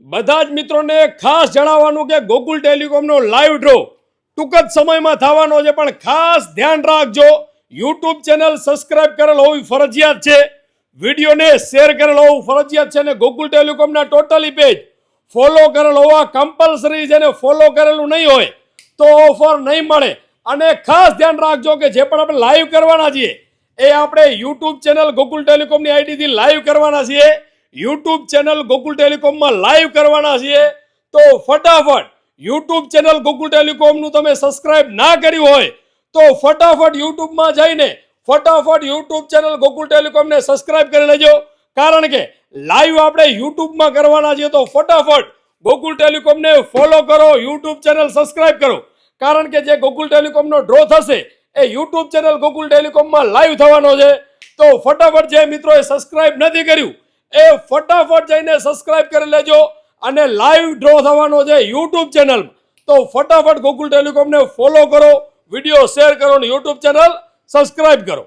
બધા જ મિત્રોને ખાસ જણાવવાનું કે ગોકુલ ટેલિકોમનો લાઈવ ડ્રો ટૂંક જ સમયમાં થવાનો છે, પણ ખાસ ધ્યાન રાખજો, યુટ્યુબ ચેનલ સબસ્ક્રાઇબ કરેલ હોવી ફરજિયાત છે, વિડીયોને શેર કરેલ હોવું ફરજિયાત છે અને ગોકુલ ટેલિકોમના ટોટલી પેજ ફોલો કરેલ હોવા કમ્પલસરી છે. અને ફોલો કરેલું નહીં હોય તો ઓફર નહીં મળે. અને ખાસ ધ્યાન રાખજો કે જે પણ આપણે લાઈવ કરવાના છીએ એ આપણે યુટ્યુબ ચેનલ ગોકુલ ટેલિકોમની આઈડીથી લાઈવ કરવાના છીએ, યુટ્યુબ ચેનલ ગોકુલ ટેલિકોમમાં લાઈવ કરવાના છીએ. તો ફટાફટ યુટ્યુબ ચેનલ ગોકુલ ટેલિકોમનું તમે સબસ્ક્રાઇબ ના કર્યું હોય તો ફટાફટ યુટ્યુબમાં જઈને ફટાફટ યુટ્યુબ ચેનલ ગોકુલ ટેલિકોમને સબસ્ક્રાઇબ કરી લેજો, કારણ કે લાઈવ આપણે યુટ્યુબમાં કરવાના છીએ. તો ફટાફટ ગોકુલ ટેલિકોમને ફોલો કરો, યુટ્યુબ ચેનલ સબસ્ક્રાઇબ કરો, કારણ કે જે ગોકુલ ટેલિકોમનો ડ્રો થશે એ યુટ્યુબ ચેનલ ગોકુલ ટેલિકોમમાં લાઈવ થવાનો છે. તો ફટાફટ જે મિત્રોએ સબસ્ક્રાઇબ નથી કર્યું એ ફટાફટ જઈને સબસ્ક્રાઇબ કરી લેજો અને લાઈવ ડ્રો થવાનો છે યુટ્યુબ ચેનલ. તો ફટાફટ ગોકુલ ટેલિકોમને ફોલો કરો, વિડીયો શેર કરો અને યુટ્યુબ ચેનલ સબસ્ક્રાઇબ કરો.